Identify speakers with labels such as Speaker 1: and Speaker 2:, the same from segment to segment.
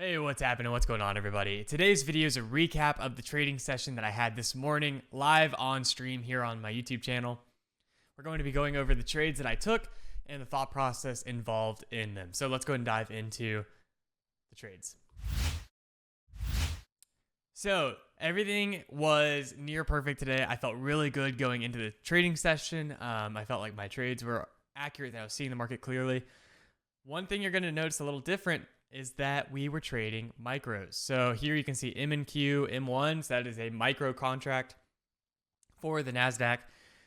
Speaker 1: Hey, what's happening? What's going on, everybody? Today's video is a recap of the trading session that I had this morning live on stream here on my YouTube channel. We're going to be going over the trades that I took and the thought process involved in them. So let's go ahead and dive into the trades. So everything was near perfect today. I felt really good going into the trading session. I felt like my trades were accurate, that I was seeing the market clearly. One thing you're going to notice a little different is that we were trading micros. So here you can see M&Q, M1s, that is a micro contract for the Nasdaq.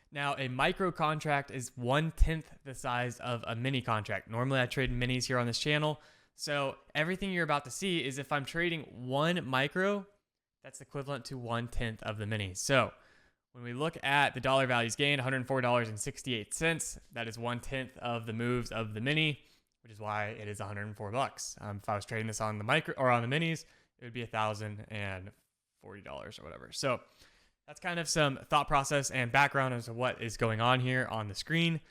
Speaker 1: Now a micro contract is 1/10 the size of a mini contract. Normally I trade minis here on this channel. So everything you're about to see is if I'm trading one micro, that's equivalent to 1/10 of the minis. So when we look at the dollar values gained, $104.68, that is 1/10 of the moves of the mini, which is why it is $104. If I was trading this on the micro or on the minis, it would be $1,040 or whatever. So that's kind of some thought process and background as to what is going on here on the screen.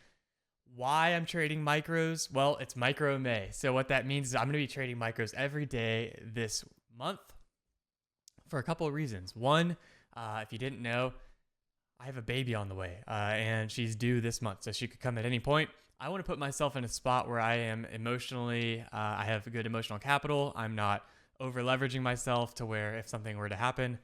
Speaker 1: Why I'm trading micros? Well, it's Micro May. So what that means is I'm going to be trading micros every day this month for a couple of reasons. One, if you didn't know, I have a baby on the way and she's due this month, so she could come at any point. I want to put myself in a spot where I am emotionally, I have a good emotional capital. I'm not over leveraging myself to where if something were to happen,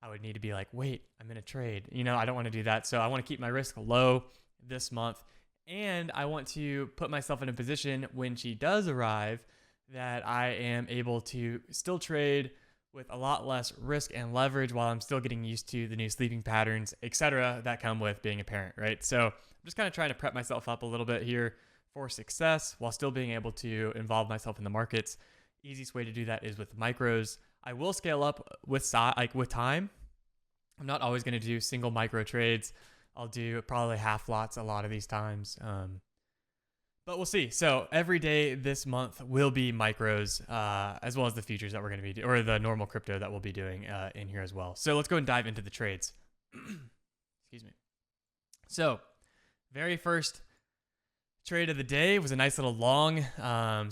Speaker 1: I would need to be like, wait, I'm in a trade. You know, I don't want to do that. So I want to keep my risk low this month. And I want to put myself in a position when she does arrive that I am able to still trade with a lot less risk and leverage while I'm still getting used to the new sleeping patterns, etc., that come with being a parent, right? So I'm just kind of trying to prep myself up a little bit here for success while still being able to involve myself in the markets. Easiest way to do that is with micros. I will scale up with time. I'm not always going to do single micro trades. I'll do probably half lots a lot of these times. But we'll see. So every day this month will be micros, as well as the futures that we're going to be doing, or the normal crypto that we'll be doing in here as well. So let's go and dive into the trades. Excuse me. So very first trade of the day was a nice little long.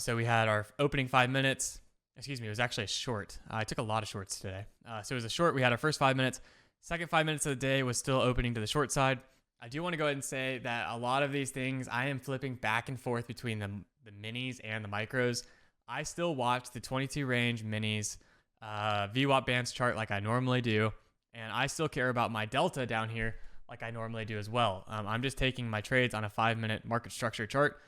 Speaker 1: So we had our opening 5 minutes. Excuse me, it was actually a short. I took a lot of shorts today. So it was a short. We had our first 5 minutes. Second 5 minutes of the day was still opening to the short side. I do want to go ahead and say that a lot of these things, I am flipping back and forth between the minis and the micros. I still watch the 22 range minis, VWAP bands chart like I normally do, and I still care about my delta down here like I normally do as well. I'm just taking my trades on a 5-minute market structure chart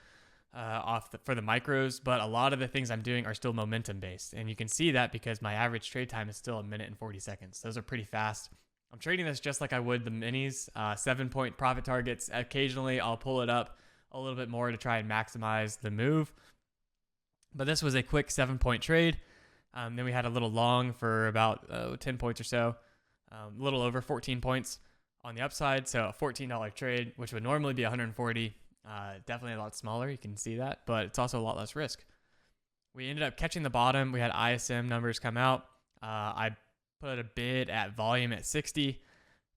Speaker 1: for the micros, but a lot of the things I'm doing are still momentum based, and you can see that because my average trade time is still 1 minute and 40 seconds. Those are pretty fast. I'm trading this just like I would the minis, 7-point profit targets. Occasionally, I'll pull it up a little bit more to try and maximize the move. But this was a quick 7-point trade. Then we had a little long for about 10 points or so, a little over 14 points on the upside. So a $14 trade, which would normally be 140, definitely a lot smaller. You can see that, but it's also a lot less risk. We ended up catching the bottom. We had ISM numbers come out. I put a bid at volume at 60,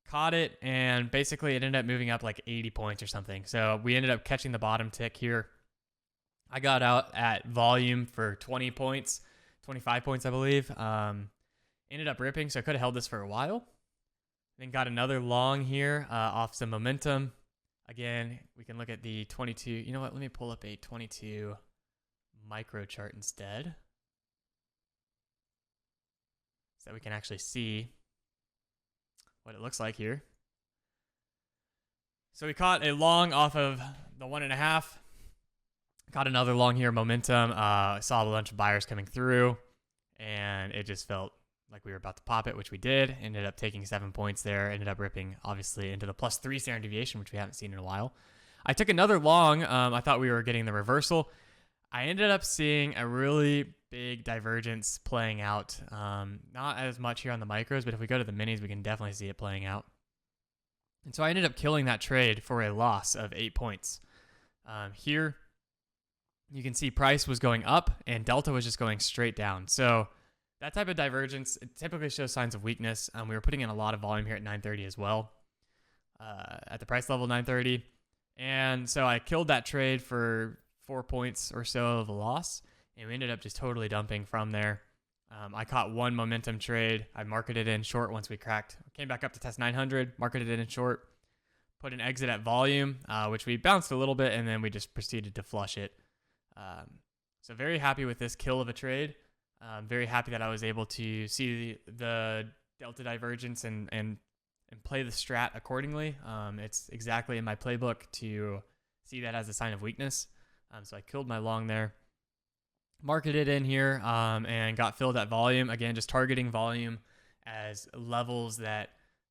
Speaker 1: caught it, and basically it ended up moving up like 80 points or something. So we ended up catching the bottom tick here. I got out at volume for 20 points, 25 points, I believe. Ended up ripping, so I could have held this for a while. Then got another long here off some momentum. Again, we can look at the 22. You know what? Let me pull up a 22 micro chart instead, so that we can actually see what it looks like here. So we caught a long off of the 1.5. Caught another long here, momentum. Saw a bunch of buyers coming through, and it just felt like we were about to pop it, which we did. Ended up taking 7 points there. Ended up ripping, obviously, into the +3 standard deviation, which we haven't seen in a while. I took another long. I thought we were getting the reversal. I ended up seeing a really big divergence playing out. Not as much here on the micros, but if we go to the minis, we can definitely see it playing out. And so I ended up killing that trade for a loss of 8 points. Here, you can see price was going up and delta was just going straight down. So that type of divergence, it typically shows signs of weakness. We were putting in a lot of volume here at 930 as well, at the price level 930. And so I killed that trade for 4 points or so of a loss, and we ended up just totally dumping from there. I caught one momentum trade. I marketed in short once we came back up to test 900, marketed it in short, put an exit at volume, which we bounced a little bit, and then we just proceeded to flush it. So very happy with this kill of a trade. Very happy that I was able to see the delta divergence and play the strat accordingly. It's exactly in my playbook to see that as a sign of weakness. So I killed my long there. Marketed in here and got filled at volume. Again, just targeting volume as levels that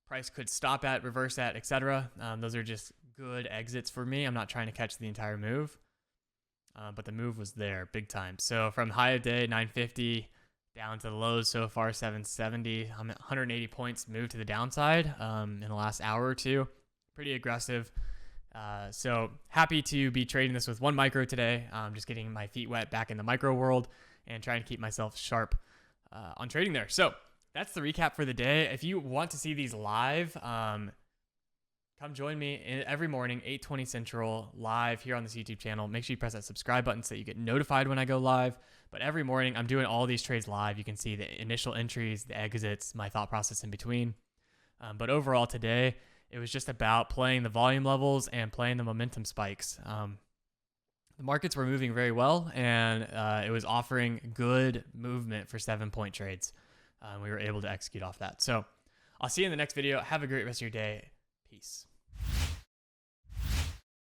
Speaker 1: price could stop at, reverse at, etc. Those are just good exits for me. I'm not trying to catch the entire move, but the move was there big time. So from high of day 950 down to the lows so far 770. I'm at 180 points moved to the downside in the last hour or two. Pretty aggressive. So happy to be trading this with one micro today. Just getting my feet wet back in the micro world and trying to keep myself sharp on trading there. So that's the recap for the day. If you want to see these live, come join me every morning, 8:20 Central, live here on this YouTube channel. Make sure you press that subscribe button so that you get notified when I go live. But every morning, I'm doing all these trades live. You can see the initial entries, the exits, my thought process in between. But overall today, it was just about playing the volume levels and playing the momentum spikes. The markets were moving very well, and it was offering good movement for 7-point trades. We were able to execute off that. So I'll see you in the next video. Have a great rest of your day. Peace.